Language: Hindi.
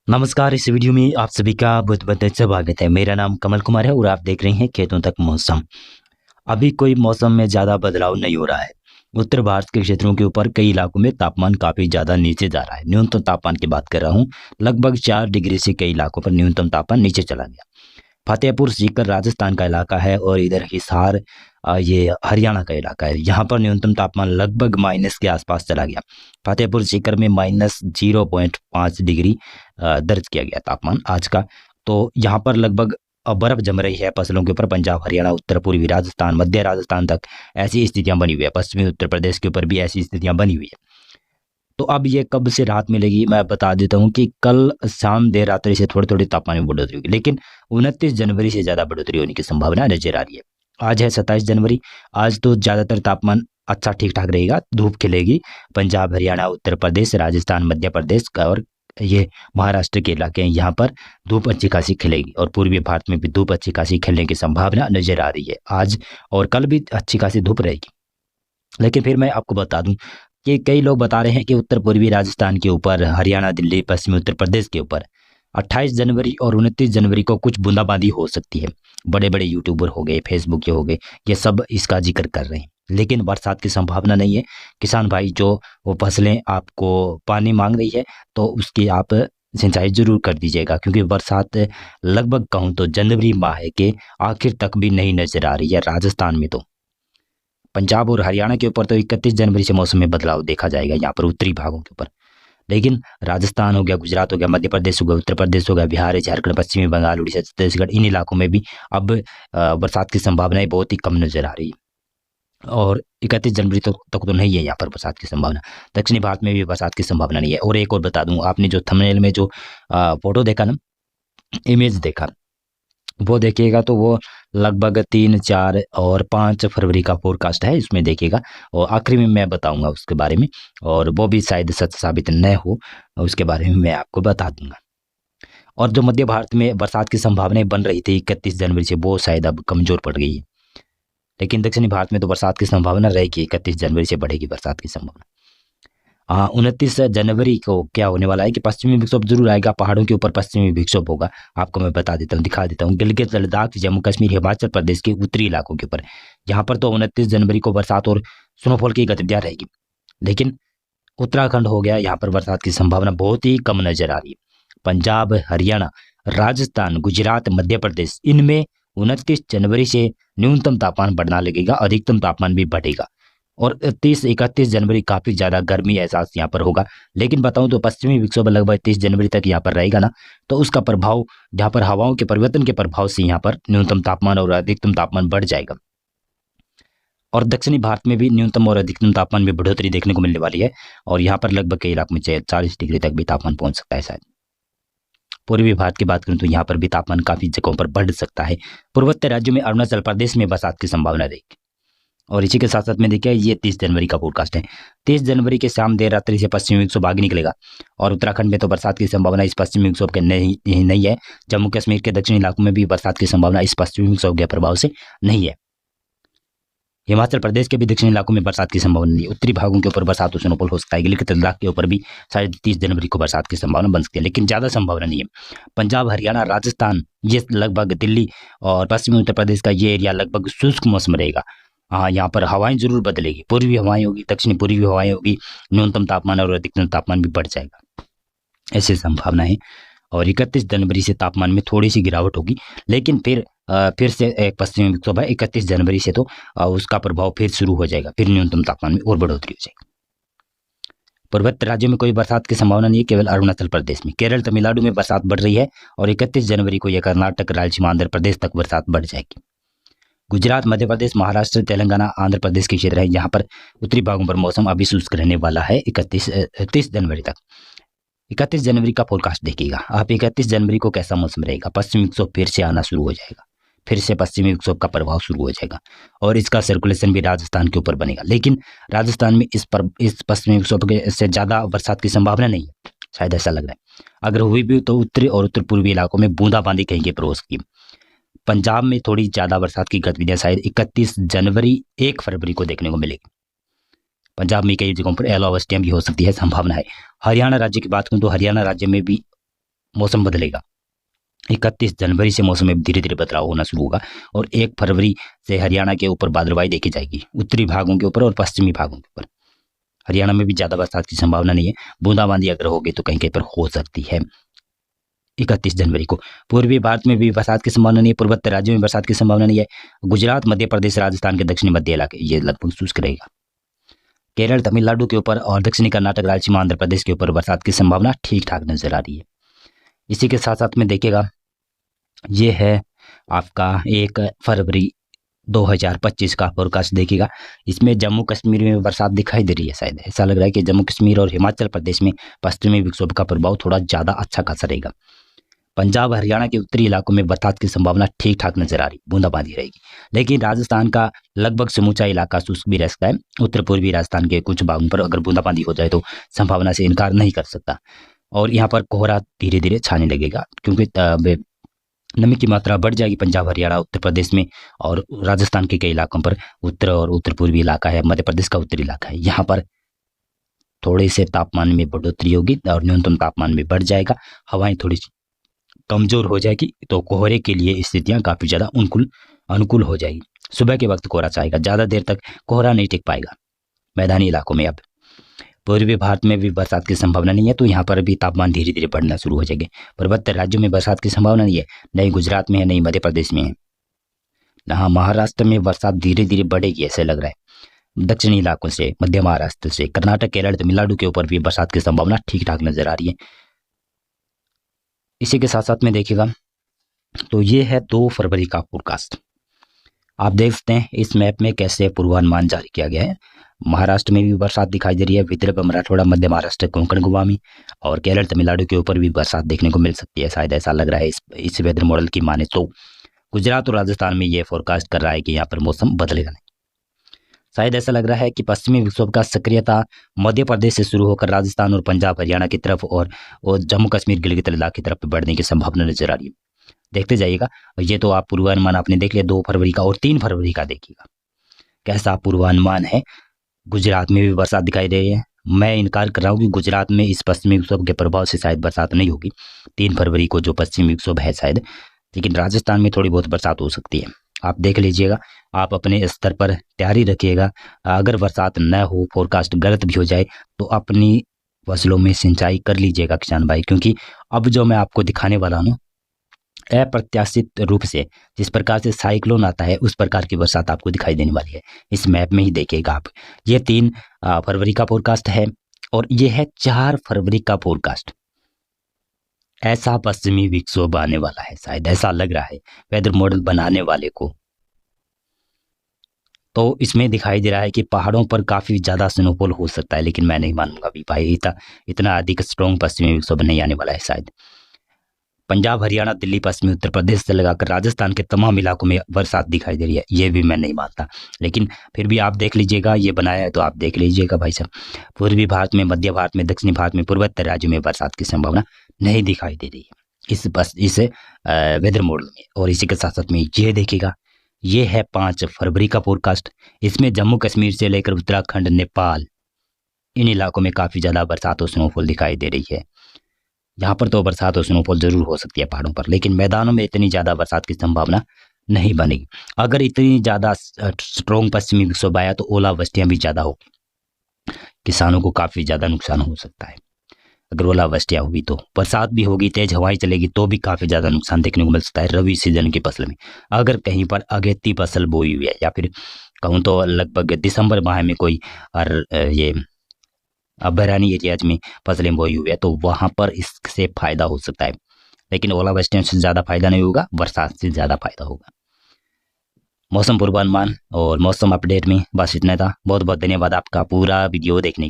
नमस्कार। इस वीडियो में आप सभी का बहुत बहुत स्वागत है। मेरा नाम कमल कुमार है और आप देख रहे हैं खेतों तक मौसम। अभी कोई मौसम में ज़्यादा बदलाव नहीं हो रहा है। उत्तर भारत के क्षेत्रों के ऊपर कई इलाकों में तापमान काफ़ी ज़्यादा नीचे जा रहा है। न्यूनतम तापमान की बात कर रहा हूँ, लगभग 4 डिग्री से कई इलाकों पर न्यूनतम तापमान नीचे चला गया। फतेहपुर सीकर राजस्थान का इलाका है और इधर हिसार ये हरियाणा का इलाका है। यहाँ पर न्यूनतम तापमान लगभग माइनस के आसपास चला गया। फतेहपुर सीकर में -0.5 डिग्री दर्ज किया गया तापमान आज का। तो यहाँ पर लगभग बर्फ जम रही है फसलों के ऊपर। पंजाब, हरियाणा, उत्तर पूर्वी राजस्थान, मध्य राजस्थान तक ऐसी स्थितियां बनी हुई है। पश्चिमी उत्तर प्रदेश के ऊपर भी ऐसी स्थितियां बनी हुई है। तो अब ये कब से राहत मिलेगी, मैं बता देता हूँ कि कल शाम देर रात्रि से थोड़ी थोड़ी तापमान में बढ़ोतरी होगी, लेकिन 29 जनवरी से ज़्यादा बढ़ोतरी होने की संभावना नजर आ रही है। आज है 27 जनवरी। आज तो ज़्यादातर तापमान अच्छा ठीक ठाक रहेगा, धूप खिलेगी। पंजाब, हरियाणा, उत्तर प्रदेश, राजस्थान, मध्य प्रदेश और ये महाराष्ट्र के इलाके हैं, यहाँ पर धूप अच्छी खासी खिलेगी और पूर्वी भारत में भी धूप अच्छी खासी खिलने की संभावना नजर आ रही है। आज और कल भी अच्छी खासी धूप रहेगी। लेकिन फिर मैं आपको बता दूं कि कई लोग बता रहे हैं कि उत्तर पूर्वी राजस्थान के ऊपर, हरियाणा, दिल्ली, पश्चिमी उत्तर प्रदेश के ऊपर 28 जनवरी और 29 जनवरी को कुछ बूंदाबांदी हो सकती है। बड़े बड़े यूट्यूबर हो गए, फेसबुक के हो गए, ये सब इसका जिक्र कर रहे हैं, लेकिन बरसात की संभावना नहीं है। किसान भाई जो वो फसलें आपको पानी मांग रही है तो उसकी आप सिंचाई जरूर कर दीजिएगा, क्योंकि बरसात लगभग कहूँ तो जनवरी माह के आखिर तक भी नहीं नजर आ रही है राजस्थान में। तो पंजाब और हरियाणा के ऊपर तो 31 जनवरी से मौसम में बदलाव देखा जाएगा, यहाँ पर उत्तरी भागों के ऊपर। लेकिन राजस्थान हो गया, गुजरात हो गया, मध्य प्रदेश हो गया, उत्तर प्रदेश हो गया, बिहार है, झारखंड, पश्चिमी बंगाल, उड़ीसा, छत्तीसगढ़, इन इलाकों में भी अब बरसात की संभावनाएं बहुत ही कम नजर आ रही है। और 31 जनवरी तक तो नहीं है यहाँ पर बरसात की संभावना। दक्षिणी भारत में भी बरसात की संभावना नहीं है। और एक और बता दूं, आपने जो थंबनेल में जो फोटो देखा ना, इमेज देखा, वो देखिएगा तो वो लगभग 3, 4 और 5 फरवरी का फोरकास्ट है, इसमें देखिएगा। और आखिरी में मैं बताऊंगा उसके बारे में, और वो भी शायद सच साबित न हो, उसके बारे में मैं आपको बता दूंगा। और जो मध्य भारत में बरसात की संभावनाएं बन रही थी 31 जनवरी से, वो शायद अब कमजोर पड़ गई है। लेकिन दक्षिणी भारत में तो बरसात की संभावना रहेगी, 31 जनवरी से बढ़ेगी बरसात की संभावना। हाँ, 29 जनवरी को क्या होने वाला है कि पश्चिमी विक्षोभ जरूर आएगा, पहाड़ों के ऊपर पश्चिमी विक्षोभ होगा। आपको मैं बता देता हूँ, दिखा देता हूँ। गिलगित, लद्दाख, जम्मू कश्मीर, हिमाचल प्रदेश के उत्तरी इलाकों के ऊपर, यहाँ पर तो 29 जनवरी को बरसात और स्नोफॉल की गतिविधियां रहेगी। लेकिन उत्तराखंड हो गया, यहाँ पर बरसात की संभावना बहुत ही कम नजर आ रही है। पंजाब, हरियाणा, राजस्थान, गुजरात, मध्य प्रदेश, इनमें 29 जनवरी से न्यूनतम तापमान बढ़ना लगेगा, अधिकतम तापमान भी बढ़ेगा। और 30-31 जनवरी काफी ज्यादा गर्मी एहसास यहाँ पर होगा। लेकिन बताऊं तो पश्चिमी विक्षोभ लगभग 30 जनवरी तक यहाँ पर रहेगा ना, तो उसका प्रभाव, जहाँ पर हवाओं के परिवर्तन के प्रभाव से यहाँ पर न्यूनतम तापमान और अधिकतम तापमान बढ़ जाएगा। और दक्षिणी भारत में भी न्यूनतम और अधिकतम तापमान में बढ़ोतरी देखने को मिलने वाली है, और यहाँ पर लगभग कई इलाकों में 40 डिग्री तक भी तापमान पहुंच सकता है शायद। पूर्वी भारत की बात करूं तो यहाँ पर भी तापमान काफी जगहों पर बढ़ सकता है। पूर्वोत्तर राज्यों में अरुणाचल प्रदेश में बरसात की संभावना रहेगी। और इसी के साथ साथ में देखिए, ये 30 जनवरी का फोरकास्ट है। 30 जनवरी के शाम देर रात्रि से पश्चिमी विक्षोभ आगे निकलेगा, और उत्तराखंड में तो बरसात की संभावना इस पश्चिमी विक्षोभ के नहीं है। जम्मू कश्मीर के दक्षिणी इलाकों में भी बरसात की संभावना इस पश्चिमी विक्षोभ के प्रभाव से नहीं है। हिमाचल प्रदेश के भी दक्षिणी इलाकों में बरसात की संभावना नहीं है। उत्तरी भागों के ऊपर बरसात और स्नोफॉल हो सकता है, लेकिन लद्दाख के ऊपर भी शायद 30 जनवरी को बरसात की संभावना बन सकती है, लेकिन ज्यादा संभावना नहीं है। पंजाब, हरियाणा, राजस्थान, ये लगभग दिल्ली और पश्चिमी उत्तर प्रदेश का ये एरिया लगभग शुष्क मौसम रहेगा। हाँ, यहाँ पर हवाएं जरूर बदलेगी, पूर्वी हवाएं होगी, दक्षिणी पूर्वी हवाएं होगी, न्यूनतम तापमान और अधिकतम तापमान भी बढ़ जाएगा, ऐसी संभावना है। और 31 जनवरी से तापमान में थोड़ी सी गिरावट होगी, लेकिन फिर से एक पश्चिमी विक्षोभ है 31 जनवरी से, तो उसका प्रभाव फिर शुरू हो जाएगा, फिर न्यूनतम तापमान में और बढ़ोतरी हो जाएगी। पूर्वोत्तर राज्यों में कोई बरसात की संभावना नहीं है, केवल अरुणाचल प्रदेश में। केरल, तमिलनाडु में बरसात बढ़ रही है, और 31 जनवरी को यह कर्नाटक, रायलसीमा, आंध्र प्रदेश तक बरसात बढ़ जाएगी। गुजरात, मध्य प्रदेश, महाराष्ट्र, तेलंगाना, आंध्र प्रदेश के क्षेत्र है, यहाँ पर उत्तरी भागों पर मौसम अभी शुष्क रहने वाला है 30 जनवरी तक। 31 जनवरी का फोरकास्ट देखिएगा आप। 31 जनवरी को कैसा मौसम रहेगा? पश्चिमी विक्षोभ फिर से आना शुरू हो जाएगा, फिर से पश्चिमी विक्षोभ का प्रभाव शुरू हो जाएगा, और इसका सर्कुलेशन भी राजस्थान के ऊपर बनेगा। लेकिन राजस्थान में इस पश्चिमी विक्षोभ से ज्यादा बरसात की संभावना नहीं है, शायद ऐसा लग रहा है। अगर हुई भी तो उत्तरी और उत्तर पूर्वी इलाकों में बूंदाबांदी कहेंगे प्रोस की। पंजाब में थोड़ी ज्यादा बरसात की गतिविधियां शायद 31 जनवरी 1 फरवरी को देखने को मिलेगी। पंजाब में कई जगहों पर ओलावृष्टियां भी हो सकती है, संभावना है। हरियाणा राज्य की बात करूं तो हरियाणा राज्य में भी मौसम बदलेगा। 31 जनवरी से मौसम में धीरे धीरे बदलाव होना शुरू होगा और 1 फरवरी से हरियाणा के ऊपर बादलवाई देखी जाएगी, उत्तरी भागों के ऊपर और पश्चिमी भागों के ऊपर। हरियाणा में भी ज़्यादा बरसात की संभावना नहीं है, बूंदाबांदी अगर होगी तो कहीं कहीं पर हो सकती है 31 जनवरी को। पूर्वी भारत में भी बरसात की संभावना नहीं है, पूर्वोत्तर राज्यों में बरसात की संभावना नहीं है। गुजरात, मध्य प्रदेश, राजस्थान के दक्षिणी मध्य इलाके ये लगभग शुष्क रहेगा। केरल, तमिलनाडु के ऊपर और दक्षिणी कर्नाटक, रायलसीमा, आंध्र प्रदेश के ऊपर बरसात की संभावना ठीक ठाक नजर आ रही है। इसी के साथ साथ में देखिएगा, ये है आपका 1 फरवरी 2025 का फोरकास्ट देखिएगा। इसमें जम्मू कश्मीर में बरसात दिखाई दे रही है। शायद ऐसा लग रहा है कि जम्मू कश्मीर और हिमाचल प्रदेश में पश्चिमी विक्षोभ का प्रभाव थोड़ा ज़्यादा अच्छा खासा रहेगा। पंजाब, हरियाणा के उत्तरी इलाकों में बरसात की संभावना ठीक ठाक नजर आ रही, बूंदाबांदी रहेगी। लेकिन राजस्थान का लगभग समूचा इलाका शुष्क भी रह सकता है। उत्तर पूर्वी राजस्थान के कुछ भागों पर अगर बूंदाबांदी हो जाए तो संभावना से इनकार नहीं कर सकता। और यहाँ पर कोहरा धीरे धीरे छाने लगेगा, क्योंकि नमी की मात्रा बढ़ जाएगी पंजाब, हरियाणा, उत्तर प्रदेश में और राजस्थान के कई इलाकों पर। उत्तर और उत्तर पूर्वी इलाका है, मध्य प्रदेश का उत्तरी इलाका है, यहाँ पर थोड़े से तापमान में बढ़ोतरी होगी और न्यूनतम तापमान में बढ़ जाएगा। हवाएं थोड़ी कमजोर हो जाएगी, तो कोहरे के लिए स्थितियां काफी ज्यादा अनुकूल हो जाएगी। सुबह के वक्त कोहरा छाएगा, ज्यादा देर तक कोहरा नहीं टिक पाएगा मैदानी इलाकों में। अब पूर्वी भारत में भी बरसात की संभावना नहीं है, तो यहाँ पर भी तापमान धीरे धीरे बढ़ना शुरू हो जाएंगे। पर्वतीय राज्यों में बरसात की संभावना नहीं है, नहीं गुजरात में है, नहीं मध्य प्रदेश में है। यहाँ महाराष्ट्र में बरसात धीरे धीरे बढ़ेगी ऐसे लग रहा है। दक्षिणी इलाकों से, मध्य महाराष्ट्र से कर्नाटक, केरल, तमिलनाडु के ऊपर भी बरसात की संभावना ठीक ठाक नजर आ रही है। इसी के साथ साथ में देखिएगा, तो ये है 2 फरवरी का फोरकास्ट। आप देख सकते हैं इस मैप में कैसे पूर्वानुमान जारी किया गया है। महाराष्ट्र में भी बरसात दिखाई दे रही है, विदर्भ, मराठवाड़ा, मध्य महाराष्ट्र, कोंकण, गोवा में, और केरल, तमिलनाडु के ऊपर भी बरसात देखने को मिल सकती है। शायद ऐसा लग रहा है इस वेदर मॉडल की माने तो। गुजरात और राजस्थान में ये फोरकास्ट कर रहा है कि यहाँ पर मौसम बदलेगा नहीं। शायद ऐसा लग रहा है कि पश्चिमी विक्षोभ का सक्रियता मध्य प्रदेश से शुरू होकर राजस्थान और पंजाब, हरियाणा की तरफ और जम्मू कश्मीर, गिलगित लद्दाख की तरफ बढ़ने की संभावना नजर आ रही है। देखते जाइएगा। ये तो आप पूर्वानुमान आपने देख लिया 2 फरवरी का, और 3 फरवरी का देखिएगा कैसा पूर्वानुमान है। गुजरात में भी बरसात दिखाई दे रही है। मैं इनकार कर रहा हूँ कि गुजरात में इस पश्चिमी विक्षोभ के प्रभाव से शायद बरसात नहीं होगी 3 फरवरी को, जो पश्चिमी विक्षोभ है शायद, लेकिन राजस्थान में थोड़ी बहुत बरसात हो सकती है। आप देख लीजिएगा, आप अपने स्तर पर तैयारी रखिएगा। अगर बरसात न हो, फोरकास्ट गलत भी हो जाए, तो अपनी फसलों में सिंचाई कर लीजिएगा किसान भाई, क्योंकि अब जो मैं आपको दिखाने वाला हूँ, अप्रत्याशित रूप से जिस प्रकार से साइक्लोन आता है उस प्रकार की बरसात आपको दिखाई देने वाली है। इस मैप में ही देखिएगा आप। ये 3 फरवरी का फोरकास्ट है और ये है 4 फरवरी का फोरकास्ट। ऐसा पश्चिमी विक्षोभ आने वाला है, शायद ऐसा लग रहा है वेदर मॉडल बनाने वाले को। तो इसमें दिखाई दे रहा है कि पहाड़ों पर काफी ज्यादा स्नोफॉल हो सकता है, लेकिन मैं नहीं मानूंगा भी भाई, इतना अधिक स्ट्रॉन्ग पश्चिमी विक्षोभ नहीं आने वाला है। शायद पंजाब, हरियाणा, दिल्ली, पश्चिमी उत्तर प्रदेश से लगाकर राजस्थान के तमाम इलाकों में बरसात दिखाई दे रही है, ये भी मैं नहीं मानता, लेकिन फिर भी आप देख लीजिएगा। ये बनाया है तो आप देख लीजिएगा भाई साहब। पूर्वी भारत में, मध्य भारत में, दक्षिणी भारत में, पूर्वोत्तर राज्यों में बरसात की संभावना नहीं दिखाई दे रही है इस वेदर मॉडल में। और इसी के साथ साथ में ये देखिएगा, ये है 5 फरवरी का फोरकास्ट। इसमें जम्मू कश्मीर से लेकर उत्तराखंड, नेपाल, इन इलाकों में काफी ज्यादा बरसात और स्नोफॉल दिखाई दे रही है। यहाँ पर तो बरसात और स्नोफॉल जरूर हो सकती है पहाड़ों पर, लेकिन मैदानों में इतनी ज्यादा बरसात की संभावना नहीं बनेगी। अगर इतनी ज्यादा स्ट्रॉन्ग पश्चिमी विक्षोभ आया तो ओलावृष्टियां भी ज्यादा होगी, किसानों को काफी ज्यादा नुकसान हो सकता है। अगर ओलावृष्टियां हुई तो बरसात भी होगी, तेज हवाएं चलेगी तो भी काफी ज्यादा नुकसान देखने को मिल सकता है रबी सीजन की फसल में। अगर कहीं पर अगेती फसल बोई हुई है, या फिर कहूँ तो लगभग दिसंबर माह में कोई ये बहरानी एरियाज में फसलें बोई हुई है, तो वहां पर इससे फायदा हो सकता है। लेकिन ओलावृष्टियों से ज्यादा फायदा नहीं होगा, बरसात से ज्यादा फायदा होगा। मौसम पूर्वानुमान और मौसम अपडेट में बस इतना था। बहुत बहुत धन्यवाद आपका पूरा वीडियो देखने के लिए।